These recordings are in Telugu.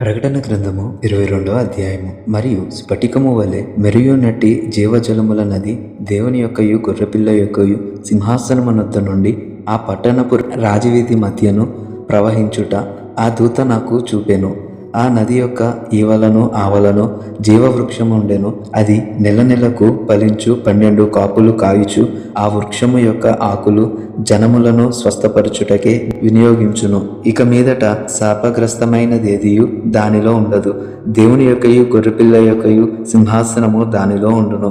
ప్రకటన గ్రంథము 22వ అధ్యాయము. మరియు స్ఫటికము వలె మెరియునట్టి జీవజలముల నది దేవుని యొక్కయు గొర్రెపిల్ల యొక్కయు సింహాసనమునొద్ద నుండి ఆ పట్టణపు రాజవీధి మధ్యను ప్రవహించుట ఆ దూత నాకు చూపెను. ఆ నది యొక్క ఈవలను ఆవలను జీవవృక్షముండెను. అది నెల నెలకు ఫలించు 12 కాపులు కాయుచు ఆ వృక్షము యొక్క ఆకులు జనములను స్వస్థపరచుటకే వినియోగించును. ఇక మీదట శాపగ్రస్తమైనదేదియు దానిలో ఉండదు. దేవుని యొక్కయు గొర్రెపిల్ల యొక్కయు సింహాసనము దానిలో ఉండును.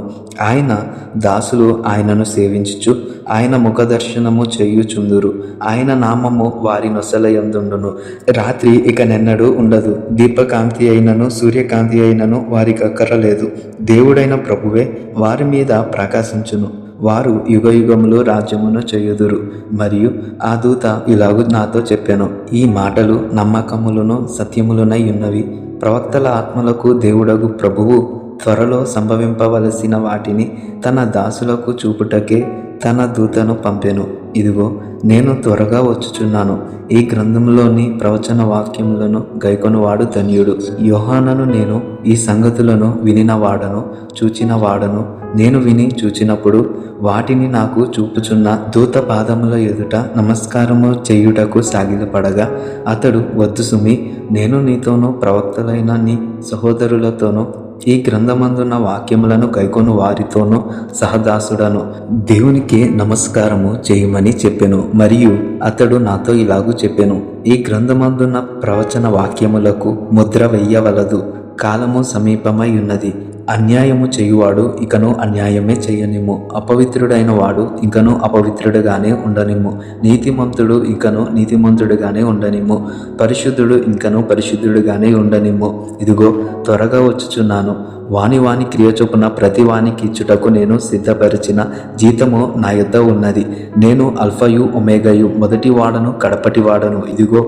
ఆయన దాసులు ఆయనను సేవించుచు ఆయన ముఖదర్శనము చేయుచుందురు. ఆయన నామము వారి నొసలయందుండును. రాత్రి ఇక నెన్నడూ ఉండదు. దీపకాంతి అయినను సూర్యకాంతి అయినను వారికి అక్కరలేదు. దేవుడైన ప్రభువే వారి మీద ప్రకాశించును. వారు యుగయుగములు రాజ్యమును చేయుదురు. మరియు ఆ దూత ఇలాగు నాతో చెప్పెను, ఈ మాటలు నమ్మకములను సత్యములునై ఉన్నవి. ప్రవక్తల ఆత్మలకు దేవుడగు ప్రభువు త్వరలో సంభవింపవలసిన వాటిని తన దాసులకు చూపుటకే తన దూతను పంపెను. ఇదిగో నేను త్వరగా వచ్చుచున్నాను. ఈ గ్రంథంలోని ప్రవచన వాక్యములను గైకొనువాడు ధన్యుడు. యోహానను నేను ఈ సంగతులను వినినవాడను చూచినవాడను. నేను విని చూచినప్పుడు వాటిని నాకు చూపుచున్న దూత పాదముల ఎదుట నమస్కారము చేయుటకు సాగిలపడగా అతడు, వద్దు సుమి, నేను నీతోనూ ప్రవక్తలైన నీ సహోదరులతోనూ ఈ గ్రంథమందున్న వాక్యములను గైకొను వారితోనూ సహదాసుడను. దేవునికి నమస్కారము చేయమని చెప్పెను. మరియు అతడు నాతో ఇలాగూ చెప్పెను, ఈ గ్రంథమందున్న ప్రవచన వాక్యములకు ముద్ర వెయ్యవలదు. కాలము సమీపమై ఉన్నది. అన్యాయము చేయువాడు ఇకను అన్యాయమే చేయనిమ్ము. అపవిత్రుడైన వాడు ఇంకను అపవిత్రుడుగానే ఉండనిమ్ము. నీతిమంతుడు ఇంకను నీతిమంతుడుగానే ఉండనిమ్ము. పరిశుద్ధుడు ఇంకను పరిశుద్ధుడుగానే ఉండనిమ్ము. ఇదిగో త్వరగా వచ్చుచున్నాను. వాని క్రియ చొప్పున ప్రతి వానికి ఇచ్చుటకు నేను సిద్ధపరిచిన జీతము నా యొద్ద ఉన్నది. నేను అల్ఫయు ఒమేగయు, మొదటి వాడను కడపటి వాడను. ఇదిగో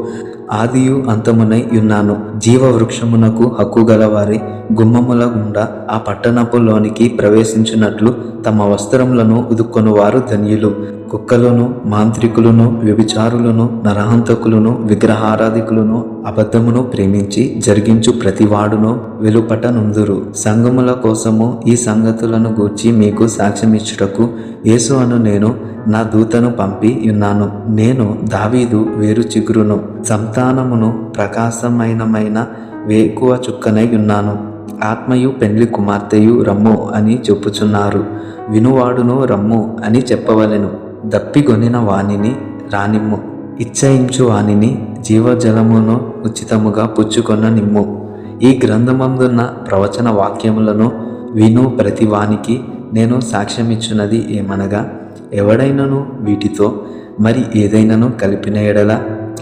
ఆదియు అంతమునై ఉన్నాను. జీవవృక్షమునకు హక్కు గలవారి గుమ్మముల గుండా ఆ పట్టణపులోనికి ప్రవేశించినట్లు తమ వస్త్రములను ఉదుక్కొని వారు ధన్యులు. కుక్కలను, మాంత్రికులను, వ్యభిచారులను, నరహంతకులను, విగ్రహారాధికులను, అబద్ధమును ప్రేమించి జరిగించు ప్రతివాడును వెలుపటనుందురు. సంఘముల కోసము ఈ సంగతులను గూర్చి మీకు సాక్ష్యమిచ్చుటకు యేసు అను నేను నా దూతను పంపి ఉన్నాను. నేను దావీదు వేరు చిగురును, సంతానమును ప్రకాశమైన వేకువ చుక్కనై ఉన్నాను. ఆత్మయు పెండ్లి కుమార్తెయు రమ్ము అని చెప్పుచున్నారు. వినువాడును రమ్ము అని చెప్పవలెను. దప్పిగొనిన వానిని రానిమ్ము. ఇచ్చయించు వానిని జీవజలమును ఉచితముగా పుచ్చుకొన నిమ్ము. ఈ గ్రంథమందున్న ప్రవచన వాక్యములను విను ప్రతి వానికి నేను సాక్ష్యమిచ్చున్నది ఏమనగా, ఎవడైనను వీటితో మరి ఏదైనాను కలిపిన ఎడల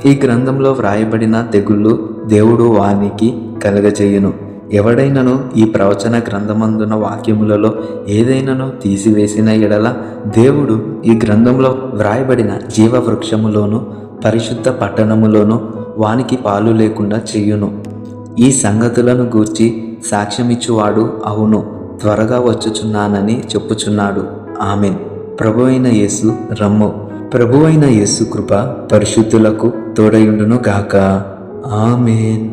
ఈ గ్రంథంలో వ్రాయబడిన తెగుళ్ళు దేవుడు వానికి కలగజేయును. ఎవడైనను ఈ ప్రవచన గ్రంథమందున వాక్యములలో ఏదైనాను తీసివేసిన ఎడల దేవుడు ఈ గ్రంథంలో వ్రాయబడిన జీవవృక్షములోను పరిశుద్ధ పట్టణములోను వానికి పాలు లేకుండా చెయ్యును. ఈ సంగతులను గూర్చి సాక్ష్యమిచ్చువాడు అవును, త్వరగా వచ్చుచున్నానని చెప్పుచున్నాడు. ఆమెన్. ప్రభువైన యేసు రమ్ము. ప్రభువైన యేసు కృప పరిశుద్ధులకు తోడయుండును గాక. ఆమెన్.